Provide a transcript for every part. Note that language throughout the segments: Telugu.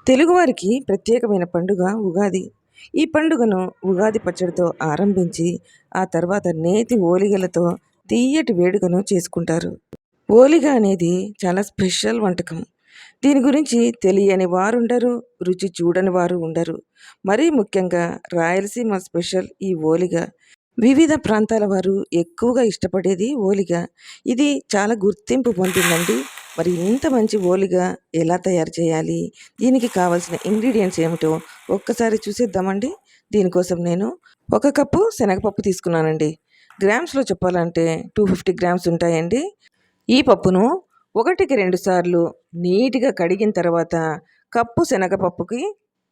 తెలుగువారికి ప్రత్యేకమైన పండుగ ఉగాది. ఈ పండుగను ఉగాది పచ్చడితో ఆరంభించి, ఆ తర్వాత నేతి ఓలిగలతో తియ్యటి వేడుకను చేసుకుంటారు. ఓలిగ అనేది చాలా స్పెషల్ వంటకం. దీని గురించి తెలియని వారుండరు, రుచి చూడని వారు ఉండరు. మరీ ముఖ్యంగా రాయలసీమ స్పెషల్ ఈ ఓలిగ. వివిధ ప్రాంతాల వారు ఎక్కువగా ఇష్టపడేది ఓలిగ. ఇది చాలా గుర్తింపు పొందిందండి. మరి ఇంత మంచి ఓలిగ ఎలా తయారు చేయాలి? దీనికి కావాల్సిన ఇంగ్రీడియంట్స్ ఏమిటో ఒక్కసారి చూసేద్దామండి. దీనికోసం నేను 1 కప్పు శనగపప్పు తీసుకున్నానండి. గ్రామ్స్‌లో చెప్పాలంటే 250 గ్రామ్స్ ఉంటాయండి. ఈ పప్పును 1కి 2 సార్లు నీట్‌గా కడిగిన తర్వాత కప్పు శనగపప్పుకి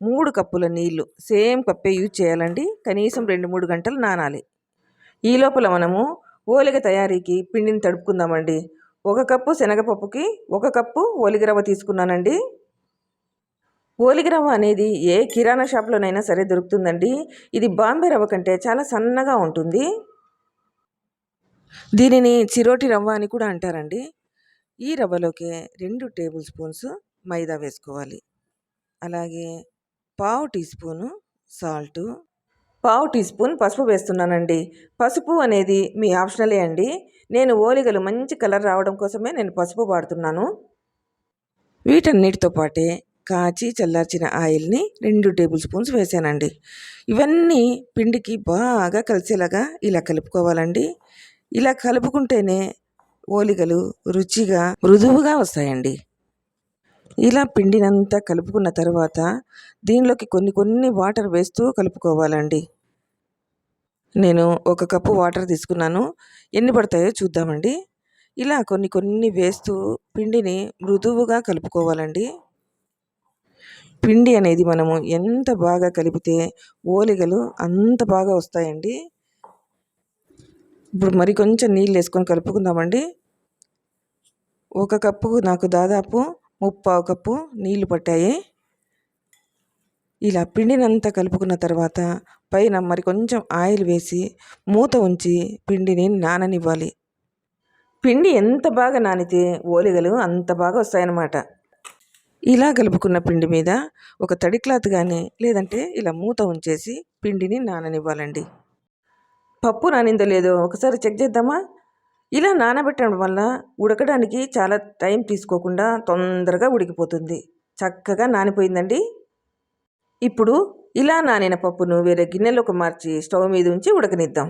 3 కప్పుల నీళ్లు సేమ్ కప్పే యూజ్ చేయాలండి. కనీసం 2, 3 గంటలు నానాలి. ఈ లోపల మనము ఓలిగ తయారీకి పిండిని తడుపుకుందామండి. 1 కప్పు శనగపప్పుకి 1 కప్పు ఓలిగ రవ్వ తీసుకున్నానండి. ఓలిగ రవ్వ అనేది ఏ కిరాణా షాప్లోనైనా సరే దొరుకుతుందండి. ఇది బాంబే రవ్వ కంటే చాలా సన్నగా ఉంటుంది. దీనిని చిరోటి రవ్వ అని కూడా అంటారండి. ఈ రవ్వలోకి 2 టేబుల్ స్పూన్స్ మైదా వేసుకోవాలి. అలాగే పావు టీ స్పూను సాల్టు, పావు టీ స్పూన్ పసుపు వేస్తున్నానండి. పసుపు అనేది మీ ఆప్షనలే అండి. నేను ఓలిగలు మంచి కలర్ రావడం కోసమే నేను పసుపు వాడుతున్నాను. వీటన్నిటితో పాటే కాచి చల్లార్చిన ఆయిల్ని 2 టేబుల్ స్పూన్స్ వేసానండి. ఇవన్నీ పిండికి బాగా కలిసేలాగా ఇలా కలుపుకోవాలండి. ఇలా కలుపుకుంటేనే ఓలిగలు రుచిగా మృదువుగా వస్తాయండి. ఇలా పిండినంతా కలుపుకున్న తర్వాత దీనిలోకి కొన్ని వాటర్ వేస్తూ కలుపుకోవాలండి. నేను 1 కప్పు వాటర్ తీసుకున్నాను. ఎన్ని పడతాయో చూద్దామండి. ఇలా కొన్ని వేస్తూ పిండిని మృదువుగా కలుపుకోవాలండి. పిండి అనేది మనము ఎంత బాగా కలిపితే ఓలిగలు అంత బాగా వస్తాయండి. ఇప్పుడు మరి కొంచెం నీళ్ళు వేసుకొని కలుపుకుందామండి. 1 కప్పుకు నాకు దాదాపు 3/4 కప్పు నీళ్లు పట్టాయి. ఇలా పిండినంతా కలుపుకున్న తర్వాత పైన మరి కొంచెం ఆయిల్ వేసి మూత ఉంచి పిండిని నాననివ్వాలి. పిండి ఎంత బాగా నానితే ఓలిగలు అంత బాగా వస్తాయన్నమాట. ఇలా కలుపుకున్న పిండి మీద ఒక తడి క్లాత్ కానీ లేదంటే ఇలా మూత ఉంచేసి పిండిని నాననివ్వాలండి. పప్పు నానిందో లేదో ఒకసారి చెక్ చేద్దామా? ఇలా నానబెట్టడం వల్ల ఉడకడానికి చాలా టైం తీసుకోకుండా తొందరగా ఉడికిపోతుంది. చక్కగా నానిపోయిందండి. ఇప్పుడు ఇలా నానిన పప్పును వేరే గిన్నెలోకి మార్చి స్టవ్ మీద ఉంచి ఉడకనిద్దాం.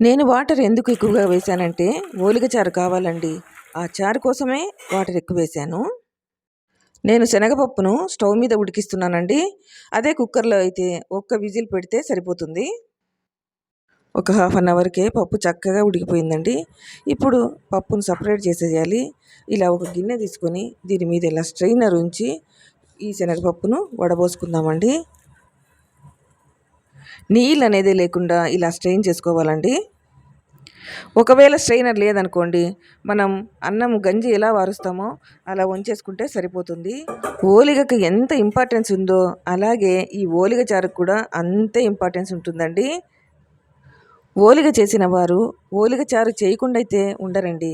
నేను వాటర్ ఎందుకు ఎక్కువగా వేశానంటే ఓలిగ చారు కావాలండి. ఆ చారు కోసమే వాటర్ ఎక్కువ వేశాను. నేను శనగపప్పును స్టవ్ మీద ఉడికిస్తున్నానండి. అదే కుక్కర్లో అయితే 1 విజిల్ పెడితే సరిపోతుంది. ఒక 1/2 అవర్కే పప్పు చక్కగా ఉడికిపోయిందండి. ఇప్పుడు పప్పును సపరేట్ చేసేయాలి. ఇలా ఒక గిన్నె తీసుకొని దీని మీద ఇలా స్ట్రైనర్ ఉంచి ఈ శనగపప్పును వడబోసుకుందామండి. నీళ్ళు అనేది లేకుండా ఇలా స్ట్రెయిన్ చేసుకోవాలండి. ఒకవేళ స్ట్రెయినర్ లేదనుకోండి, మనం అన్నం గంజి ఎలా వారుస్తామో అలా వంచేసుకుంటే సరిపోతుంది. ఓలిగకి ఎంత ఇంపార్టెన్స్ ఉందో అలాగే ఈ ఓలిగ చారుకు కూడా అంతే ఇంపార్టెన్స్ ఉంటుందండి. ఓలిగ చేసిన వారు ఓలిగ చారు చేయకుండా అయితే ఉండరండి.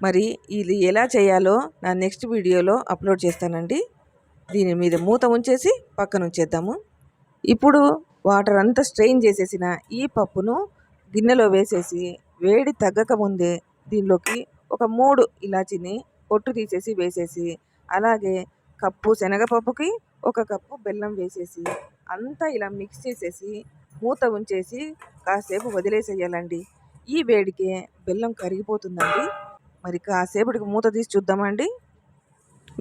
మరి ఇది ఎలా చేయాలో నా నెక్స్ట్ వీడియోలో అప్లోడ్ చేస్తానండి. దీని మీద మూత ఉంచేసి పక్కన ఉంచేద్దాము. ఇప్పుడు వాటర్ అంతా స్ట్రెయిన్ చేసేసిన ఈ పప్పును గిన్నెలో వేసేసి వేడి తగ్గక ముందే దీనిలోకి ఒక 3 ఇలాచీని పొట్టు తీసేసి వేసేసి అలాగే కప్పు శనగపప్పుకి 1 కప్పు బెల్లం వేసేసి అంతా ఇలా మిక్స్ చేసేసి మూత ఉంచేసి కాసేపు వదిలేసేయాలండి. ఈ వేడికే బెల్లం కరిగిపోతుందండి. మరి కాసేపటికి మూత తీసి చూద్దామండి.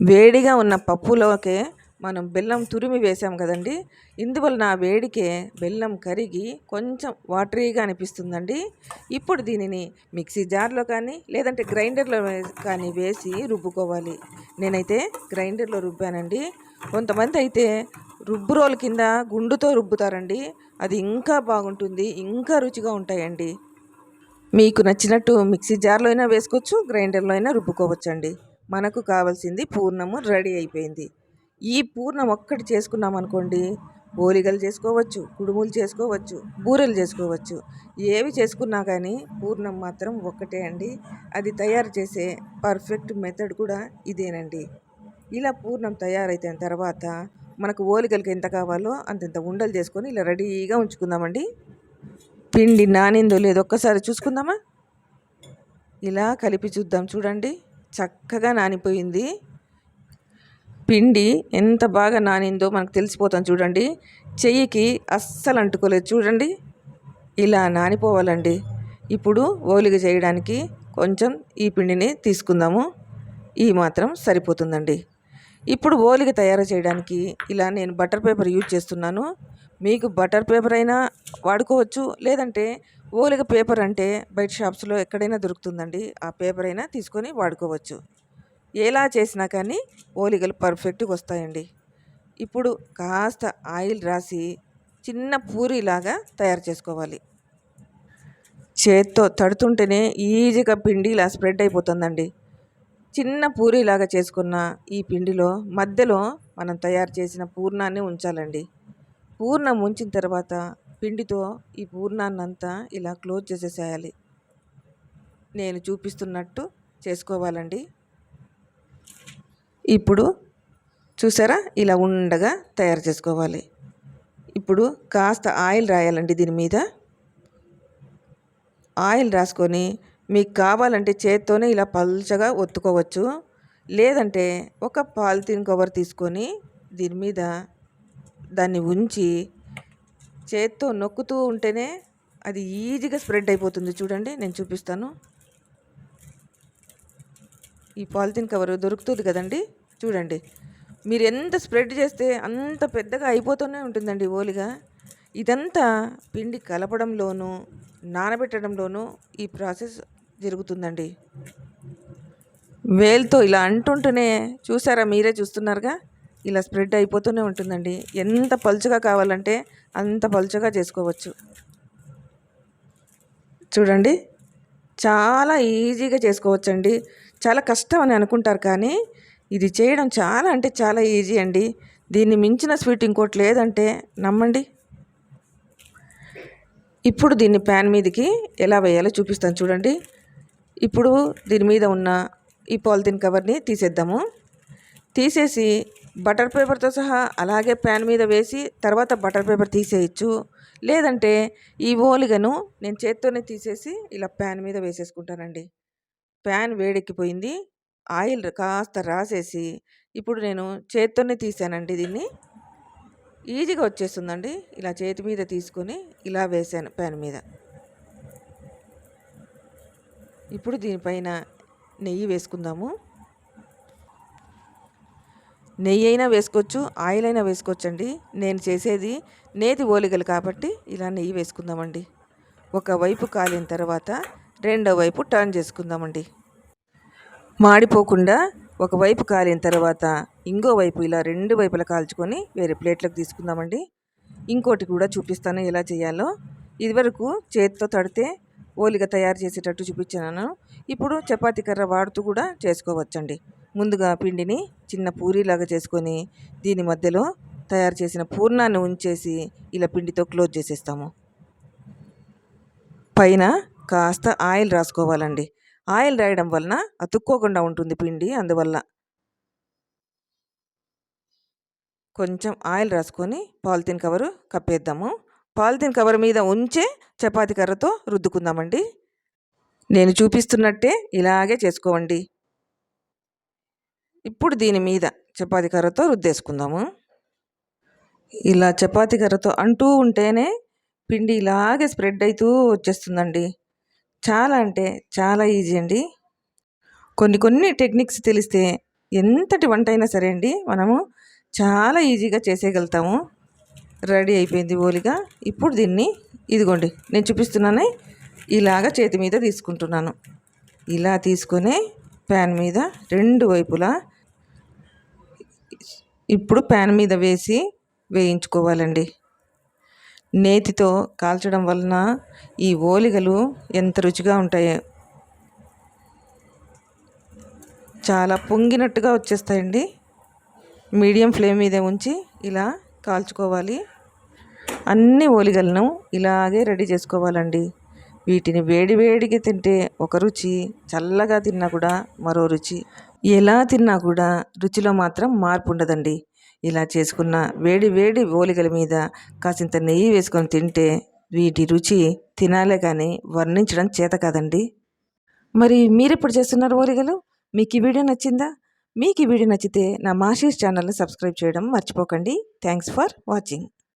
వేడిగా ఉన్న పప్పులోకే మనం బెల్లం తురిమి వేసాం కదండి. ఇందువలన ఆ వేడికే బెల్లం కరిగి కొంచెం వాటరీగా అనిపిస్తుందండి. ఇప్పుడు దీనిని మిక్సీ జార్లో కానీ లేదంటే గ్రైండర్లో కానీ వేసి రుబ్బుకోవాలి. నేనైతే గ్రైండర్లో రుబ్బానండి. కొంతమంది అయితే రుబ్బు రోలు కింద గుండుతో రుబ్బుతారండి. అది ఇంకా బాగుంటుంది, ఇంకా రుచిగా ఉంటాయండి. మీకు నచ్చినట్టు మిక్సీ జార్లో అయినా వేసుకోవచ్చు, గ్రైండర్లో అయినా రుబ్బుకోవచ్చండి. మనకు కావాల్సింది పూర్ణము రెడీ అయిపోయింది. ఈ పూర్ణం ఒక్కటి చేసుకున్నాం అనుకోండి, ఓలిగలు చేసుకోవచ్చు, కుడుములు చేసుకోవచ్చు, బూరెలు చేసుకోవచ్చు. ఏవి చేసుకున్నా కానీ పూర్ణం మాత్రం ఒక్కటే అండి. అది తయారు చేసే పర్ఫెక్ట్ మెథడ్ కూడా ఇదేనండి. ఇలా పూర్ణం తయారైన తర్వాత మనకు ఓలిగలకి ఎంత కావాలో అంతంత ఉండలు చేసుకొని ఇలా రెడీగా ఉంచుకుందామండి. పిండి నానిందో లేదో ఒక్కసారి చూసుకుందామా? ఇలా కలిపి చూద్దాం. చూడండి, చక్కగా నానిపోయింది. పిండి ఎంత బాగా నానిందో మనకు తెలిసిపోతాం. చూడండి, చెయ్యికి అస్సలు అంటుకోలేదు. చూడండి, ఇలా నానిపోవాలండి. ఇప్పుడు ఓలిగ చేయడానికి కొంచెం ఈ పిండిని తీసుకుందాము. ఈ మాత్రం సరిపోతుందండి. ఇప్పుడు ఓలిగ తయారు చేయడానికి ఇలా నేను బటర్ పేపర్ యూజ్ చేస్తున్నాను. మీకు బటర్ పేపర్ అయినా వాడుకోవచ్చు, లేదంటే ఓలిగ పేపర్ అంటే బయట షాప్స్లో ఎక్కడైనా దొరుకుతుందండి. ఆ పేపర్ అయినా తీసుకొని వాడుకోవచ్చు. ఎలా చేసినా కానీ ఓలిగలు పర్ఫెక్ట్గా వస్తాయండి. ఇప్పుడు కాస్త ఆయిల్ రాసి చిన్న పూరీలాగా తయారు చేసుకోవాలి. చేత్తో తడుతుంటేనే ఈజీగా పిండి ఇలా స్ప్రెడ్ అయిపోతుందండి. చిన్న పూరీలాగా చేసుకున్న ఈ పిండిలో మధ్యలో మనం తయారు చేసిన పూర్ణాన్ని ఉంచాలండి. పూర్ణం ఉంచిన తర్వాత పిండితో ఈ పూర్ణాన్నంతా ఇలా క్లోజ్ చేసేసేయాలి. నేను చూపిస్తున్నట్టు చేసుకోవాలండి. ఇప్పుడు చూసారా, ఇలా ఉండగా తయారు చేసుకోవాలి. ఇప్పుడు కాస్త ఆయిల్ రాయాలండి. దీని మీద ఆయిల్ రాసుకొని మీకు కావాలంటే చేత్తోనే ఇలా పల్చగా ఒత్తుకోవచ్చు, లేదంటే ఒక పాలిథిన్ కవర్ తీసుకొని దీని మీద దాన్ని ఉంచి చేత్తో నొక్కుతూ ఉంటేనే అది ఈజీగా స్ప్రెడ్ అయిపోతుంది. చూడండి, నేను చూపిస్తాను. ఈ పాలిథిన్ కవర్ దొరుకుతుంది కదండి, చూడండి. మీరు ఎంత స్ప్రెడ్ చేస్తే అంత పెద్దగా అయిపోతూనే ఉంటుందండి ఓలిగా. ఇదంతా పిండి కలపడంలోనూ నానబెట్టడంలోనూ ఈ ప్రాసెస్ జరుగుతుందండి. వేలుతో ఇలా అంటుంటేనే చూసారా, మీరే చూస్తున్నారుగా, ఇలా స్ప్రెడ్ అయిపోతూనే ఉంటుందండి. ఎంత పలుచగా కావాలంటే అంత పలుచగా చేసుకోవచ్చు. చూడండి, చాలా ఈజీగా చేసుకోవచ్చండి. చాలా కష్టం అని అనుకుంటారు, కానీ ఇది చేయడం చాలా అంటే చాలా ఈజీ అండి. దీన్ని మించిన స్వీట్ ఇంకోటి లేదంటే నమ్మండి. ఇప్పుడు దీన్ని ప్యాన్ మీదకి ఎలా వేయాలో చూపిస్తాను. చూడండి, ఇప్పుడు దీని మీద ఉన్న ఈ పాలిథిన్ కవర్ని తీసేద్దాము. తీసేసి బటర్ పేపర్తో సహా అలాగే ప్యాన్ మీద వేసి తర్వాత బటర్ పేపర్ తీసేయచ్చు, లేదంటే ఈ ఓలిగను నేను చేత్తోనే తీసేసి ఇలా ప్యాన్ మీద వేసేసుకుంటానండి. ప్యాన్ వేడెక్కిపోయింది. ఆయిల్ కాస్త రాసేసి ఇప్పుడు నేను చేత్తోనే తీసానండి. దీన్ని ఈజీగా వచ్చేస్తుందండి. ఇలా చేతి మీద తీసుకొని ఇలా వేసాను ప్యాన్ మీద. ఇప్పుడు దీనిపైన నెయ్యి వేసుకుందాము. నెయ్యి అయినా వేసుకోవచ్చు, ఆయిల్ అయినా వేసుకోవచ్చండి. నేను చేసేది నేతి ఓలిగలు కాబట్టి ఇలా నెయ్యి వేసుకుందామండి. ఒకవైపు కాలిన తర్వాత రెండో వైపు టర్న్ చేసుకుందామండి. మాడిపోకుండా ఒకవైపు కాలిన తర్వాత ఇంకో వైపు ఇలా రెండు వైపులా కాల్చుకొని వేరే ప్లేట్లకు తీసుకుందామండి. ఇంకోటి కూడా చూపిస్తాను ఎలా చేయాలో. ఇదివరకు చేతితో తడితే ఓలిగ తయారు చేసేటట్టు చూపించాను. ఇప్పుడు చపాతీ కర్ర వాడుతూ కూడా చేసుకోవచ్చండి. ముందుగా పిండిని చిన్న పూరీలాగా చేసుకొని దీని మధ్యలో తయారు చేసిన పూర్ణాన్ని ఉంచేసి ఇలా పిండితో క్లోజ్ చేసేస్తాము. పైన కాస్త ఆయిల్ రాసుకోవాలండి. ఆయిల్ రాయడం వలన అతుక్కోకుండా ఉంటుంది పిండి. అందువల్ల కొంచెం ఆయిల్ రాసుకొని పాలిథిన్ కవరు కప్పేద్దాము. పాలిథిన్ కవర్ మీద ఉంచే చపాతీ కర్రతో రుద్దుకుందామండి. నేను చూపిస్తున్నట్టే ఇలాగే చేసుకోండి. ఇప్పుడు దీని మీద చపాతీ కర్రతో రుద్దేసుకుందాము. ఇలా చపాతీ కర్రతో అంటూ ఉంటేనే పిండి ఇలాగే స్ప్రెడ్ అవుతూ వచ్చేస్తుందండి. చాలా అంటే చాలా ఈజీ అండి. కొన్ని టెక్నిక్స్ తెలిస్తే ఎంతటి వంట అయినా సరే అండి మనము చాలా ఈజీగా చేసేయగలుగుతాము. రెడీ అయిపోయింది ఓలిగా. ఇప్పుడు దీన్ని ఇదిగోండి నేను చూపిస్తున్నానే ఇలాగ చేతి మీద తీసుకుంటున్నాను. ఇలా తీసుకొని ప్యాన్ మీద రెండు వైపులా ఇప్పుడు ప్యాన్ మీద వేసి వేయించుకోవాలండి. నేతితో కాల్చడం వలన ఈ ఓలిగలు ఎంత రుచిగా ఉంటాయో, చాలా పొంగినట్టుగా వచ్చేస్తాయండి. మీడియం ఫ్లేమ్ మీద ఉంచి ఇలా కాల్చుకోవాలి. అన్ని ఓలిగలను ఇలాగే రెడీ చేసుకోవాలండి. వీటిని వేడివేడిగా తింటే ఒక రుచి, చల్లగా తిన్నా కూడా మరో రుచి. ఎలా తిన్నా కూడా రుచిలో మాత్రం మార్పు ఉండదండి. ఇలా చేసుకున్న వేడి వేడి ఓలిగల మీద కాసింత నెయ్యి వేసుకొని తింటే వీటి రుచి తినాలే కానీ వర్ణించడం చేత కాదండి. మరి మీరెప్పుడు చేస్తున్నారు ఓలిగలు? మీకు ఈ వీడియో నచ్చిందా? మీకు ఈ వీడియో నచ్చితే నా మాషీస్ ఛానల్ని సబ్స్క్రైబ్ చేయడం మర్చిపోకండి. Thanks for watching.